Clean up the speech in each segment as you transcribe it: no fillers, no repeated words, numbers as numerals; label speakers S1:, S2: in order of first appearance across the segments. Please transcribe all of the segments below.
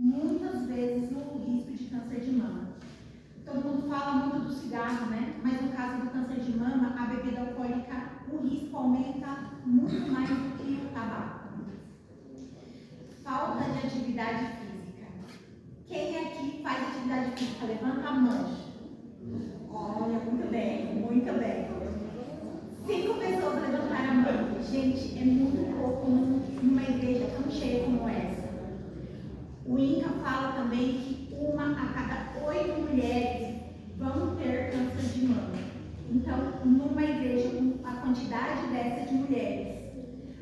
S1: muitas vezes o risco de câncer de mama. Todo mundo fala muito do cigarro, né? Mas no caso do câncer de mama, a bebida alcoólica, o risco aumenta muito mais do que o tabaco. Falta de atividade física. Quem aqui faz atividade física? Levanta a mão. Olha, muito bem, muito bem. 5 pessoas levantaram a mão. Gente, é muito pouco numa igreja tão cheia como essa. O INCA fala também que 1 a cada 8 mulheres vão ter câncer de mama. Então, numa igreja com a quantidade dessa de mulheres,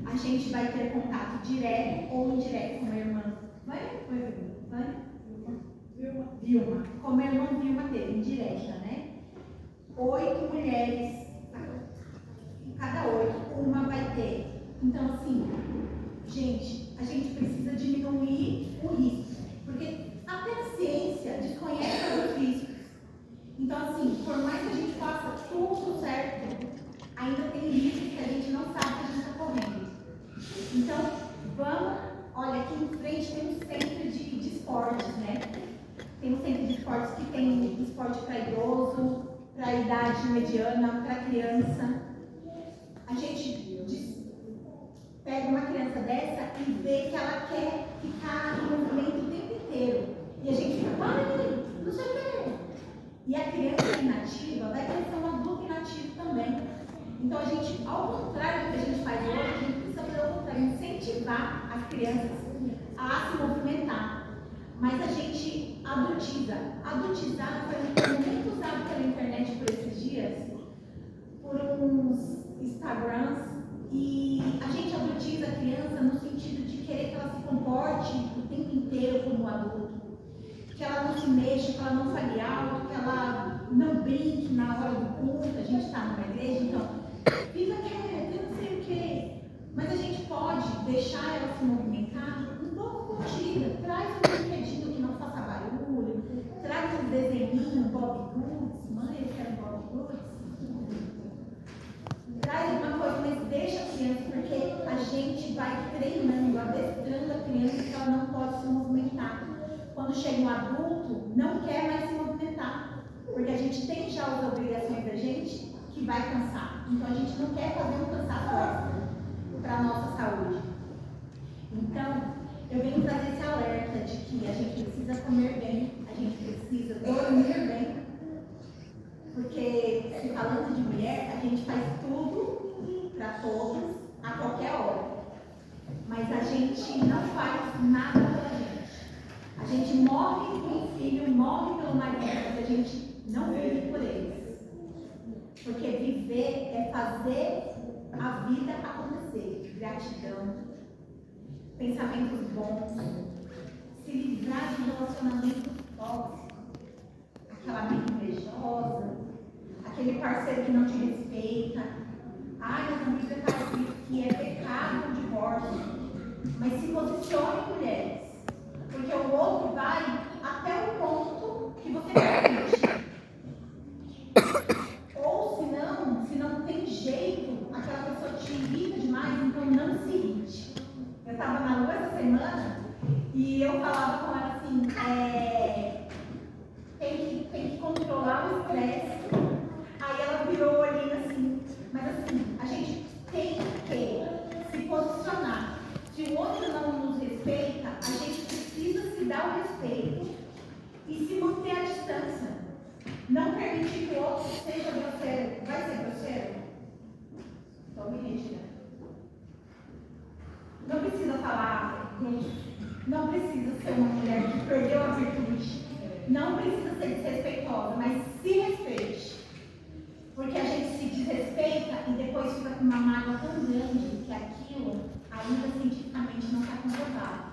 S1: a gente vai ter contato direto ou indireto com a irmã. Vai? Vilma. Como a irmã Vilma teve, indireta, né? 8 mulheres, cada 8, uma vai ter. Então, assim, gente, a gente precisa diminuir o risco, porque até a ciência desconhece os riscos. Então, assim, por mais que a gente faça tudo certo, ainda tem riscos que a gente não sabe que a gente está correndo. Então, vamos, olha, aqui em frente tem um centro de esportes, né? Tem um centro de esportes que tem esporte para idoso, para idade mediana, para criança. A gente pega uma criança dessa e vê que ela quer ficar em movimento o tempo inteiro. E a gente fica, pai, não sei o quê. E a criança inativa vai crescer um adulto inativo também. Então a gente, ao contrário do que a gente faz hoje, a gente precisa fazer o contrário, incentivar as crianças a se movimentar. Mas a gente adultiza. Adultizar foi um termo muito usado pela internet por esses dias, por uns Instagrams, e a gente adultiza a criança no sentido de querer que ela se comporte o tempo inteiro como um adulto, que ela não se mexa, que ela não fale alto, que ela não brinque na hora do culto. A gente está numa igreja, então, fica quieta, eu não sei o quê. Mas a gente pode deixar ela se movimentar um pouco contida. Traz um brinquedinho que não faça barulho, traz um desenhinho, Bob Goods. Mãe, eu quero Bob Goods. Traz alguma coisa, mas deixa a criança, porque a gente vai treinando, adestrando a criança que ela não pode se movimentar. Quando chega um adulto, não quer mais se movimentar, porque a gente tem já as obrigações da gente que vai cansar. Então a gente não quer fazer um cansaço extra para a nossa saúde. Então, eu venho trazer esse alerta de que a gente precisa comer bem, a gente precisa dormir bem, porque, se falando de mulher, a gente faz tudo para todos, a qualquer hora. Mas a gente não faz nada pela gente. A gente morre pelo filho, morre pelo marido, mas a gente não vive por eles. Porque viver é fazer a vida acontecer. Gratidão, pensamentos bons, se livrar de relacionamento tóxico, aquela amiga invejosa, aquele parceiro que não te respeita. Ai, mas a Bíblia está escrito que é pecado o divórcio. Mas se posicione, mulheres, porque o outro vai até o ponto que você permite. Ou se não tem jeito, aquela pessoa te irrita demais, então não se irrite. Eu estava na rua essa semana e eu falava com ela assim, tem que controlar o estresse. Aí ela virou o olhinho assim, mas assim, a gente tem que se posicionar. Se o outro não nos respeita, a gente precisa se dar o respeito e se manter à distância. Não permitir que o outro seja grosseiro. Vai ser grosseiro? Então me retira. Não precisa falar grosso. Não precisa ser uma mulher que perdeu a virtude. Não precisa ser desrespeitosa, mas se respeite. Porque a gente se desrespeita e depois fica com uma mágoa tão grande que aquilo ainda cientificamente não está comprovado.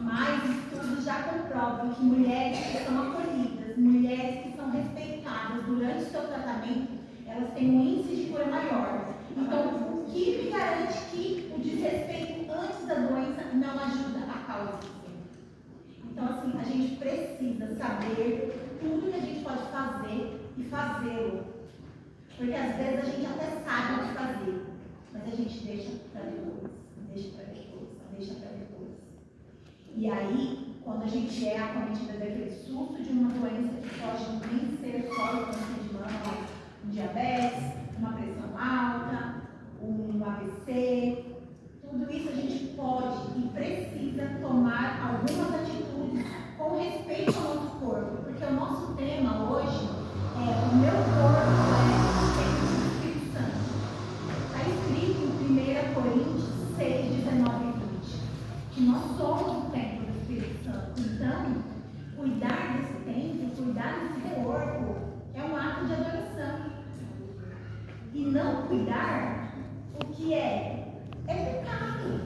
S1: Mas estudos já comprovam que mulheres que são acolhidas, mulheres que são respeitadas durante o seu tratamento, elas têm um índice de cura maior. Então, o que me garante que o desrespeito antes da doença não ajuda a causa? Então, assim, a gente precisa saber tudo que a gente pode fazer e fazê-lo. Porque às vezes a gente até sabe o que fazer, mas a gente deixa para depois, deixa para depois. E aí, quando a gente é acometida daquele susto de uma doença que pode nem ser só o câncer de mama, um diabetes, uma pressão alta, um AVC, tudo isso a gente pode e precisa tomar algumas atitudes com respeito ao nosso corpo, porque o nosso tema hoje é o meu corpo é o templo do Espírito Santo. Está escrito em 1 Coríntios 6, 19 e 20, que nós somos o templo do Espírito Santo. Então, cuidar desse templo, cuidar desse corpo, é um ato de adoração. E não cuidar, o que é? É pecado.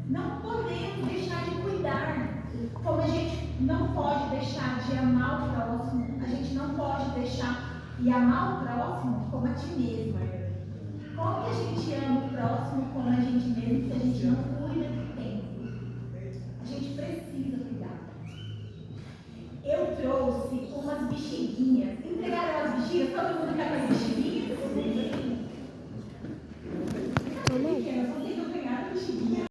S1: Não podemos deixar de cuidar. Como a gente não pode deixar de amar o próximo, a gente não pode deixar de amar o próximo como a ti mesmo. Como que a gente ama o próximo como a gente mesmo se a gente não cuida do tempo? A gente precisa cuidar. Eu trouxe umas bexiguinhas. Entregaram as bexigas?